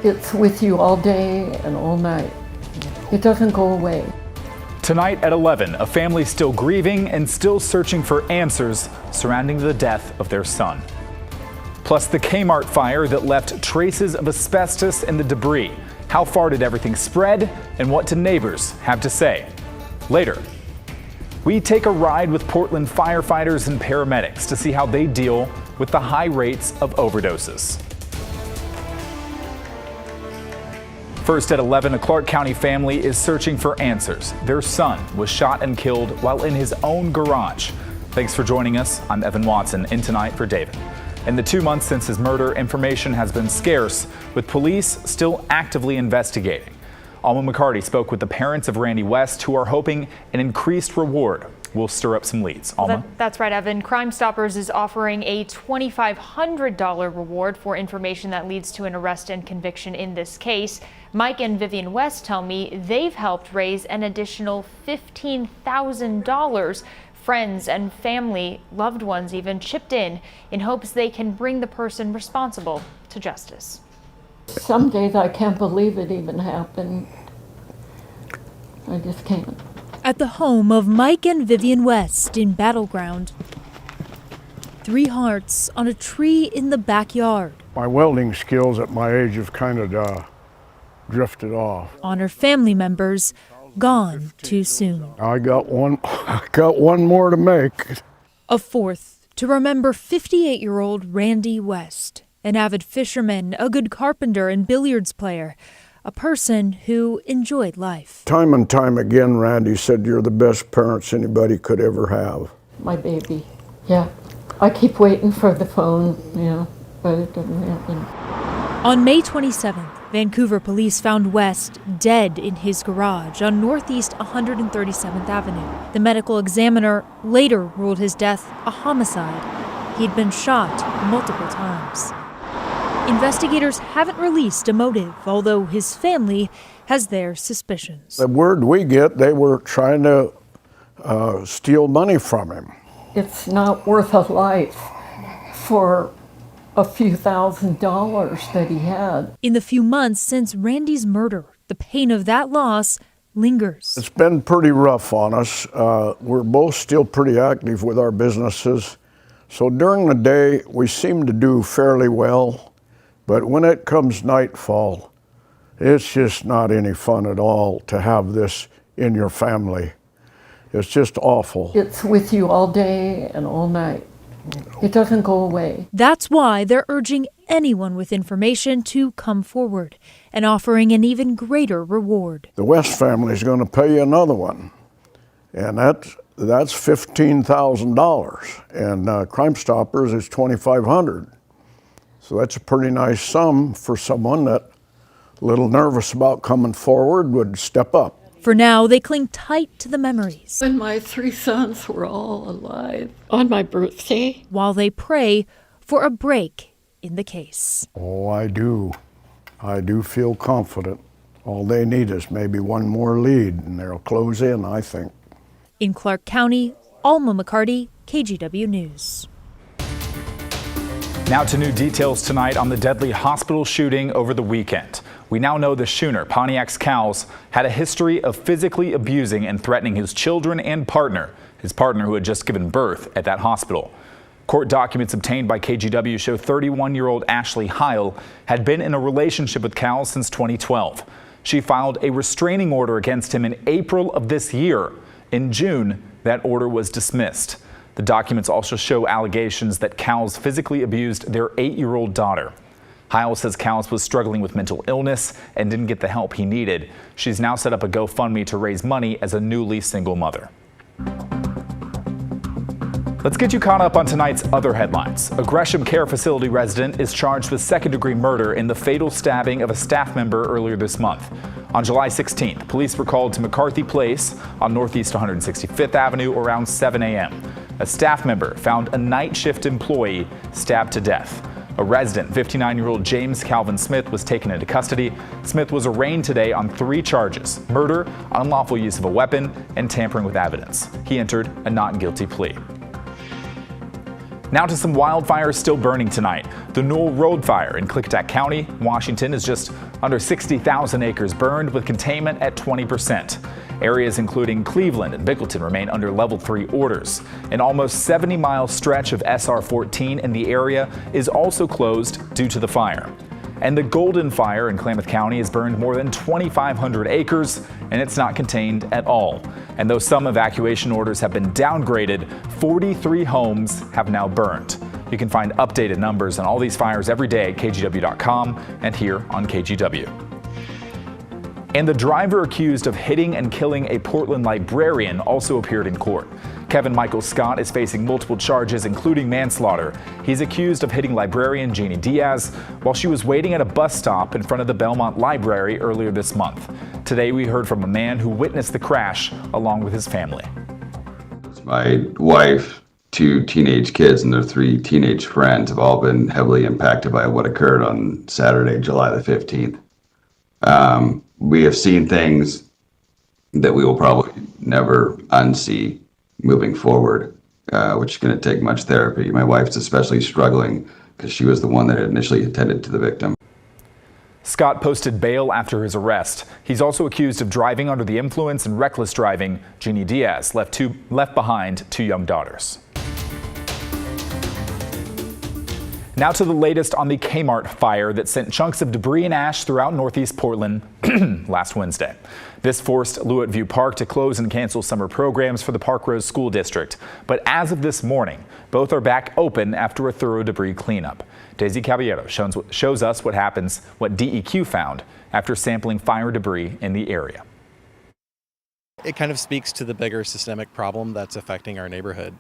It's with you all day and all night. It doesn't go away. Tonight at 11, a family still grieving and still searching for answers surrounding the death of their son. Plus the Kmart fire that left traces of asbestos in the debris. How far did everything spread, and what do neighbors have to say? Later, we take a ride with Portland firefighters and paramedics to see how they deal with the high rates of overdoses. First at 11, a Clark County family is searching for answers. Their son was shot and killed while in his own garage. Thanks for joining us. I'm Evan Watson, in tonight for David. In the 2 months since his murder, information has been scarce, with police still actively investigating. Alma McCarty spoke with the parents of Randy West, who are hoping an increased reward will stir up some leads. Alma? That's right, Evan. Crime Stoppers is offering a $2,500 reward for information that leads to an arrest and conviction in this case. Mike and Vivian West tell me they've helped raise an additional $15,000. Friends and family, loved ones even chipped in hopes they can bring the person responsible to justice. Some days I can't believe it even happened. I just can't. At the home of Mike and Vivian West in Battleground, 3 hearts on a tree in the backyard. My welding skills at my age have kind of drifted off. Honor family members gone too soon. I got one more to make. A 4th to remember 58-year-old Randy West, an avid fisherman, a good carpenter and billiards player, a person who enjoyed life. Time and time again, Randy said, "You're the best parents anybody could ever have." My baby. Yeah. I keep waiting for the phone, but it doesn't happen. On May 27th, Vancouver police found West dead in his garage on Northeast 137th Avenue. The medical examiner later ruled his death a homicide. He'd been shot multiple times. Investigators haven't released a motive, although his family has their suspicions. The word we get, they were trying to steal money from him. It's not worth a life for a few $1,000s that he had. In the few months since Randy's murder, the pain of that loss lingers. It's been pretty rough on us. We're both still pretty active with our businesses. So during the day, we seem to do fairly well. But when it comes nightfall, it's just not any fun at all to have this in your family. It's just awful. It's with you all day and all night. It doesn't go away. That's why they're urging anyone with information to come forward and offering an even greater reward. The West family is going to pay you another one, and that's $15,000, and Crime Stoppers is $2,500. So that's a pretty nice sum for someone that a little nervous about coming forward would step up. For now, they cling tight to the memories. When my 3 sons were all alive on my birthday. While they pray for a break in the case. Oh, I do. I do feel confident. All they need is maybe one more lead, and they'll close in, I think. In Clark County, Alma McCarty, KGW News. Now to new details tonight on the deadly hospital shooting over the weekend. We now know the shooter, Pontiac's Cowles, had a history of physically abusing and threatening his children and partner, his partner who had just given birth at that hospital. Court documents obtained by KGW show 31-year-old Ashley Heil had been in a relationship with Cowles since 2012. She filed a restraining order against him in April of this year. In June, that order was dismissed. The documents also show allegations that Cowles physically abused their 8-year-old daughter. Heil says Cowles was struggling with mental illness and didn't get the help he needed. She's now set up a GoFundMe to raise money as a newly single mother. Let's get you caught up on tonight's other headlines. A Gresham Care Facility resident is charged with second-degree murder in the fatal stabbing of a staff member earlier this month. On July 16th, police were called to McCarthy Place on Northeast 165th Avenue around 7 a.m. A staff member found a night shift employee stabbed to death. A resident, 59-year-old James Calvin Smith, was taken into custody. Smith was arraigned today on 3 charges: murder, unlawful use of a weapon, and tampering with evidence. He entered a not guilty plea. Now to some wildfires still burning tonight. The Newell Road Fire in Klickitat County, Washington, is just under 60,000 acres burned with containment at 20%. Areas including Cleveland and Bickleton remain under level 3 orders. An almost 70-mile stretch of SR 14 in the area is also closed due to the fire. And the Golden Fire in Klamath County has burned more than 2,500 acres, and it's not contained at all. And though some evacuation orders have been downgraded, 43 homes have now burned. You can find updated numbers on all these fires every day at KGW.com and here on KGW. And the driver accused of hitting and killing a Portland librarian also appeared in court. Kevin Michael Scott is facing multiple charges, including manslaughter. He's accused of hitting librarian Jeannie Diaz while she was waiting at a bus stop in front of the Belmont Library earlier this month. Today, we heard from a man who witnessed the crash along with his family. My wife, 2 teenage kids, and their 3 teenage friends have all been heavily impacted by what occurred on Saturday, July the 15th. We have seen things that we will probably never unsee moving forward, which is going to take much therapy. My wife's especially struggling because she was the one that had initially attended to the victim. Scott posted bail after his arrest. He's also accused of driving under the influence and reckless driving. Jeannie Diaz left behind 2 young daughters. Now to the latest on the Kmart fire that sent chunks of debris and ash throughout northeast Portland last Wednesday. This forced Lewitt View Park to close and cancel summer programs for the Park Rose School District. But as of this morning, both are back open after a thorough debris cleanup. Daisy Caballero shows us what DEQ found after sampling fire debris in the area. It kind of speaks to the bigger systemic problem that's affecting our neighborhood.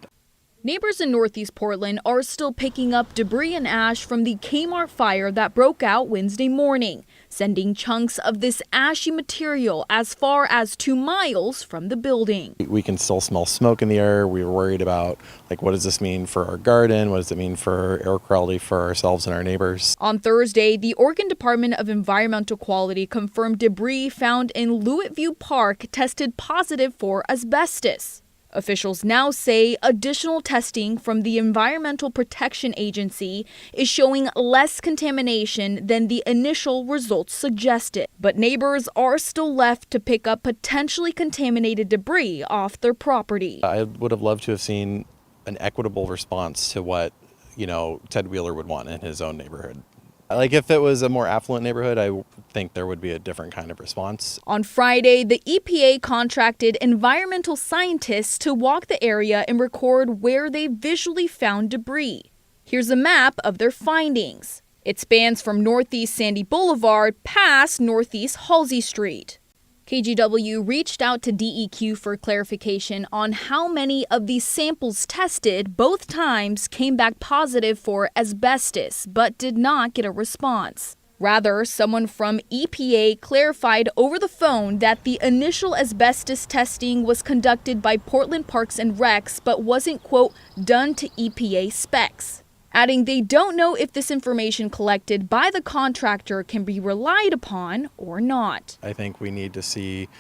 Neighbors in Northeast Portland are still picking up debris and ash from the Kmart fire that broke out Wednesday morning, sending chunks of this ashy material as far as 2 miles from the building. We can still smell smoke in the air. We were worried about, what does this mean for our garden? What does it mean for air quality for ourselves and our neighbors? On Thursday, the Oregon Department of Environmental Quality confirmed debris found in Lewitt View Park tested positive for asbestos. Officials now say additional testing from the Environmental Protection Agency is showing less contamination than the initial results suggested. But neighbors are still left to pick up potentially contaminated debris off their property. I would have loved to have seen an equitable response to what, Ted Wheeler would want in his own neighborhood. If it was a more affluent neighborhood, I think there would be a different kind of response. On Friday, the EPA contracted environmental scientists to walk the area and record where they visually found debris. Here's a map of their findings. It spans from Northeast Sandy Boulevard past Northeast Halsey Street. KGW reached out to DEQ for clarification on how many of these samples tested both times came back positive for asbestos, but did not get a response. Rather, someone from EPA clarified over the phone that the initial asbestos testing was conducted by Portland Parks and Recs, but wasn't, quote, done to EPA specs. Adding they don't know if this information collected by the contractor can be relied upon or not. I think we need to see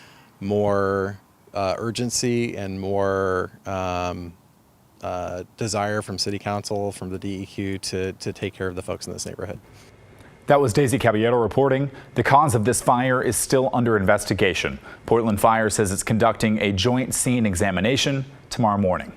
more urgency and more desire from City Council, from the DEQ to take care of the folks in this neighborhood. That was Daisy Caballero reporting. The cause of this fire is still under investigation. Portland Fire says it's conducting a joint scene examination tomorrow morning.